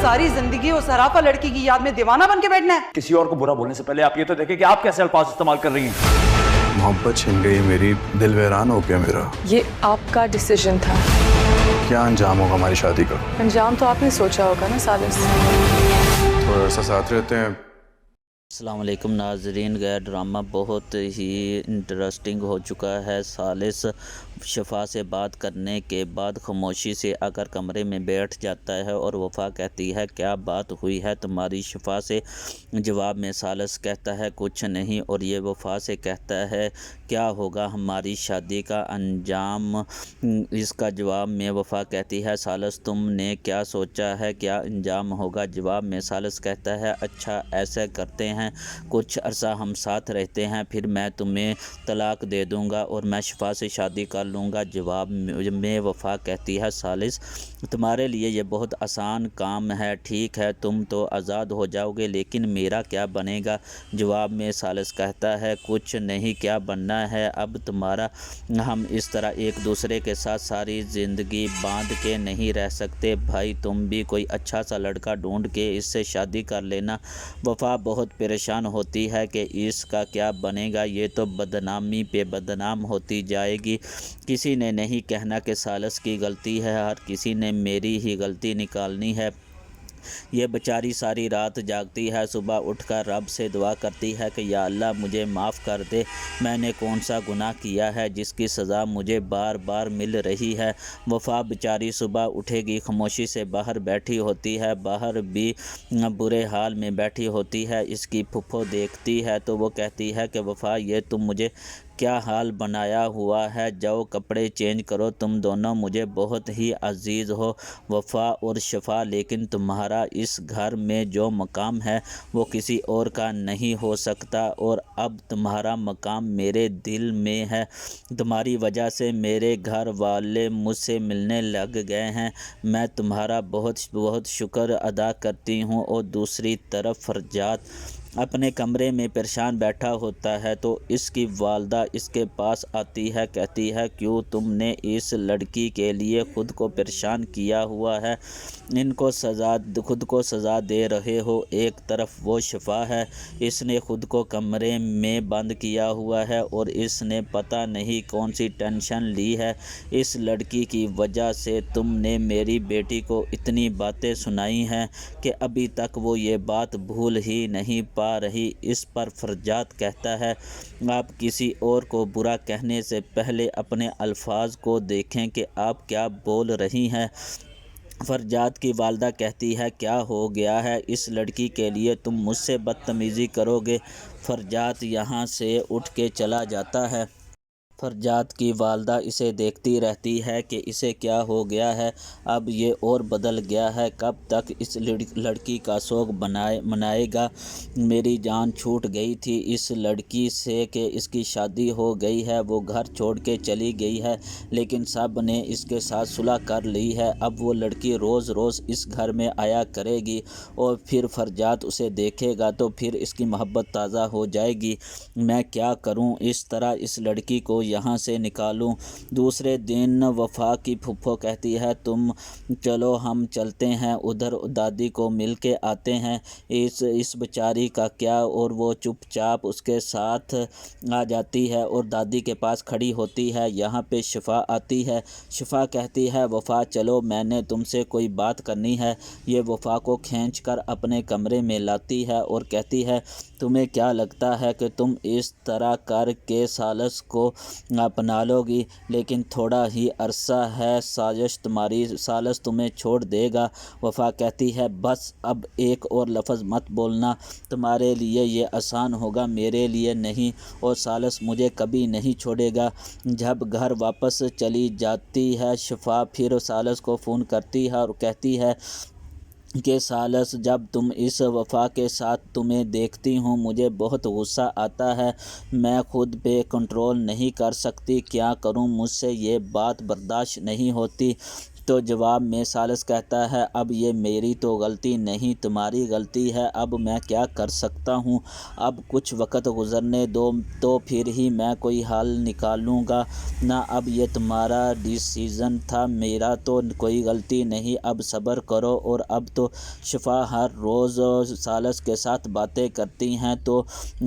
सारी जिंदगी उस हराफा लड़की की याद में दीवाना बन के बैठना है। किसी और को बुरा बोलने से पहले आप ये तो देखें कि आप कैसे अल्फाज इस्तेमाल कर रही हैं। मोहब्बत छिन गई मेरी, दिल वीरान हो गया मेरा। ये आपका डिसीजन था। क्या अंजाम होगा हमारी शादी का? अंजाम तो आपने सोचा होगा ना सालिस। थोड़ा सा साथ रहते हैं। अस्सलाम वालेकुम नाजरीन, गैर ड्रामा बहुत ही इंटरेस्टिंग हो चुका है। सालिस शफा से बात करने के बाद खामोशी से आकर कमरे में बैठ जाता है और वफ़ा कहती है क्या बात हुई है तुम्हारी शफा से। जवाब में सालिस कहता है कुछ नहीं, और ये वफ़ा से कहता है क्या होगा हमारी शादी का अंजाम। इसका जवाब में वफ़ा कहती है सालिस तुमने क्या सोचा है, क्या अंजाम होगा। जवाब में सालिस कहता है अच्छा ऐसा करते हैं, कुछ अरसा हम साथ रहते हैं, फिर मैं तुम्हें तलाक दे दूंगा और मैं शफा से शादी कर लूँगा। जवाब में वफ़ा कहती है सालिस तुम्हारे लिए ये बहुत आसान काम है, ठीक है तुम तो आज़ाद हो जाओगे, लेकिन मेरा क्या बनेगा। जवाब में सालिस कहता है कुछ नहीं, क्या बनना है अब तुम्हारा। हम इस तरह एक दूसरे के साथ सारी ज़िंदगी बांध के नहीं रह सकते भाई, तुम भी कोई अच्छा सा लड़का ढूंढ के इससे शादी कर लेना। वफ़ा बहुत परेशान होती है कि इसका क्या बनेगा, ये तो बदनामी पे बदनाम होती जाएगी। किसी ने नहीं कहना कि सालिस की गलती है, हर किसी ने मेरी ही गलती निकालनी है। ये बेचारी सारी रात जागती है, सुबह उठकर रब से दुआ करती है कि या अल्लाह मुझे माफ़ कर दे, मैंने कौन सा गुनाह किया है जिसकी सज़ा मुझे बार बार मिल रही है। वफ़ा बेचारी सुबह उठेगी, खामोशी से बाहर बैठी होती है, बाहर भी बुरे हाल में बैठी होती है। इसकी फुफ्फो देखती है तो वो कहती है कि वफ़ा ये तुम मुझे क्या हाल बनाया हुआ है, जाओ कपड़े चेंज करो, तुम दोनों मुझे बहुत ही अजीज़ हो वफ़ा और शफा, लेकिन तुम्हारा इस घर में जो मकाम है वो किसी और का नहीं हो सकता, और अब तुम्हारा मकाम मेरे दिल में है। तुम्हारी वजह से मेरे घर वाले मुझसे मिलने लग गए हैं, मैं तुम्हारा बहुत बहुत शुक्र अदा करती हूँ। और दूसरी तरफ फरजाद अपने कमरे में परेशान बैठा होता है तो इसकी वालदा इसके पास आती है, कहती है क्यों तुमने इस लड़की के लिए ख़ुद को परेशान किया हुआ है, इनको खुद को सज़ा दे रहे हो। एक तरफ वो शफा है, इसने ख़ुद को कमरे में बंद किया हुआ है और इसने पता नहीं कौन सी टेंशन ली है। इस लड़की की वजह से तुमने मेरी बेटी को इतनी बातें सुनाई हैं कि अभी तक वो ये बात भूल ही नहीं पा रही। इस पर फरजाद कहता है आप किसी और को बुरा कहने से पहले अपने अल्फाज को देखें कि आप क्या बोल रही हैं। फरजाद की वालदा कहती है क्या हो गया है, इस लड़की के लिए तुम मुझसे बदतमीज़ी करोगे। फरजाद यहाँ से उठ के चला जाता है। फरजाद की वालदा इसे देखती रहती है कि इसे क्या हो गया है, अब ये और बदल गया है, कब तक इस लड़की का शौक़ मनाएगा। मेरी जान छूट गई थी इस लड़की से कि इसकी शादी हो गई है, वो घर छोड़ के चली गई है, लेकिन सब ने इसके साथ सुलह कर ली है। अब वो लड़की रोज़ रोज़ इस घर में आया करेगी और फिर फरजाद उसे देखेगा तो फिर इसकी मोहब्बत ताज़ा हो जाएगी। मैं क्या करूं, इस तरह इस लड़की को यहाँ से निकालूं। दूसरे दिन वफ़ा की फुफ्फो कहती है तुम चलो हम चलते हैं उधर, दादी को मिल के आते हैं इस बेचारी का क्या। और वो चुपचाप उसके साथ आ जाती है और दादी के पास खड़ी होती है। यहाँ पे शफा आती है। शफा कहती है वफ़ा चलो मैंने तुमसे कोई बात करनी है। ये वफ़ा को खींच कर अपने कमरे में लाती है और कहती है तुम्हें क्या लगता है कि तुम इस तरह करके सालिस को अपना लोगी, लेकिन थोड़ा ही अरसा है सालिस तुम्हें छोड़ देगा। वफ़ा कहती है बस अब एक और लफ्ज़ मत बोलना, तुम्हारे लिए ये आसान होगा मेरे लिए नहीं, और सालिस मुझे कभी नहीं छोड़ेगा। जब घर वापस चली जाती है शफा फिर सालिस को फ़ोन करती है और कहती है कि सालिस जब तुम इस वफ़ा के साथ तुम्हें देखती हूँ मुझे बहुत गुस्सा आता है, मैं खुद पे कंट्रोल नहीं कर सकती, क्या करूँ, मुझसे ये बात बर्दाश्त नहीं होती। تو جواب میں سالس کہتا ہے اب یہ میری تو غلطی نہیں تمہاری غلطی ہے، اب میں کیا کر سکتا ہوں، اب کچھ وقت گزرنے دو تو پھر ہی میں کوئی حل نکالوں گا نا، اب یہ تمہارا ڈیسیژن تھا، میرا تو کوئی غلطی نہیں، اب صبر کرو۔ اور اب تو شفا ہر روز سالس کے ساتھ باتیں کرتی ہیں تو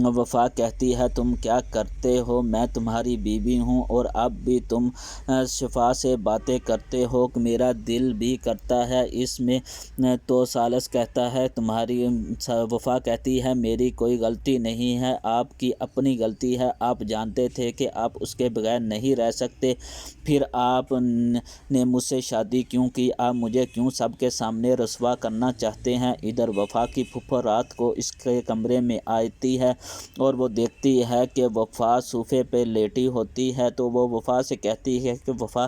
وفا کہتی ہے تم کیا کرتے ہو، میں تمہاری بیوی ہوں اور اب بھی تم شفا سے باتیں کرتے ہو، میرا دل بھی کرتا ہے اس میں۔ تو سالس کہتا ہے تمہاری، وفا کہتی ہے میری کوئی غلطی نہیں ہے، آپ کی اپنی غلطی ہے، آپ جانتے تھے کہ آپ اس کے بغیر نہیں رہ سکتے، پھر آپ نے مجھ سے شادی کیوں کی، آپ مجھے کیوں سب کے سامنے رسوا کرنا چاہتے ہیں۔ ادھر وفا کی پھپھو رات کو اس کے کمرے میں آتی ہے اور وہ دیکھتی ہے کہ وفا صوفے پہ لیٹی ہوتی ہے، تو وہ وفا سے کہتی ہے کہ وفا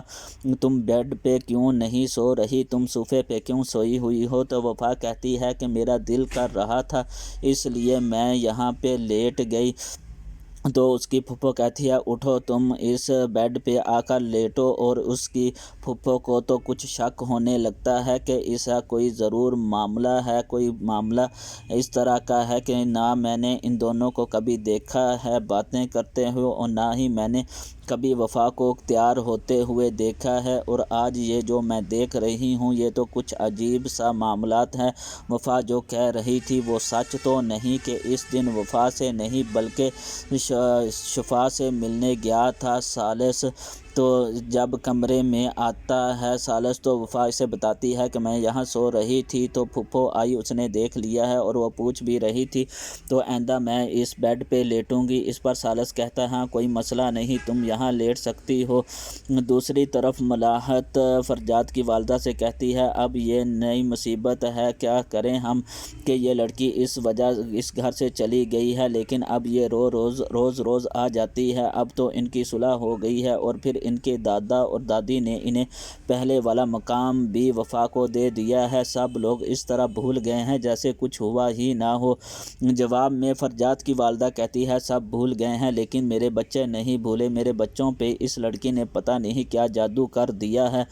تم بیڈ پہ کیوں نہیں سو رہی، تم صوفے پہ کیوں سوئی ہوئی ہو، تو وفا کہتی ہے کہ میرا دل کر رہا تھا اس لیے میں یہاں پہ لیٹ گئی۔ تو اس کی پھپھو کہتی ہے اٹھو تم اس بیڈ پہ آ کر لیٹو، اور اس کی پھپھو کو تو کچھ شک ہونے لگتا ہے کہ ایسا کوئی ضرور معاملہ ہے، کوئی معاملہ اس طرح کا ہے کہ نہ میں نے ان دونوں کو کبھی دیکھا ہے باتیں کرتے ہوئے، اور نہ ہی میں نے کبھی وفا کو تیار ہوتے ہوئے دیکھا ہے، اور آج یہ جو میں دیکھ رہی ہوں یہ تو کچھ عجیب سا معاملات ہیں۔ وفا جو کہہ رہی تھی وہ سچ تو نہیں کہ اس دن وفا سے نہیں بلکہ شفا سے ملنے گیا تھا سالس، تو جب کمرے میں آتا ہے سالس تو وفا اسے بتاتی ہے کہ میں یہاں سو رہی تھی، تو پھپھو آئی، اس نے دیکھ لیا ہے اور وہ پوچھ بھی رہی تھی تو آئندہ میں اس بیڈ پہ لیٹوں گی۔ اس پر سالس کہتا ہے ہاں کوئی مسئلہ نہیں، تم یہاں لیٹ سکتی ہو۔ دوسری طرف ملاحت فرجاد کی والدہ سے کہتی ہے اب یہ نئی مصیبت ہے، کیا کریں ہم کہ یہ لڑکی اس وجہ اس گھر سے چلی گئی ہے، لیکن اب یہ روز آ جاتی ہے، اب تو ان کی صلح ہو گئی ہے، اور پھر ان کے دادا اور دادی نے انہیں پہلے والا مقام بھی وفا کو دے دیا ہے، سب لوگ اس طرح بھول گئے ہیں جیسے کچھ ہوا ہی نہ ہو۔ جواب میں فرجاد کی والدہ کہتی ہے سب بھول گئے ہیں لیکن میرے بچے نہیں بھولے، میرے بچوں پہ اس لڑکی نے پتہ نہیں کیا جادو کر دیا ہے،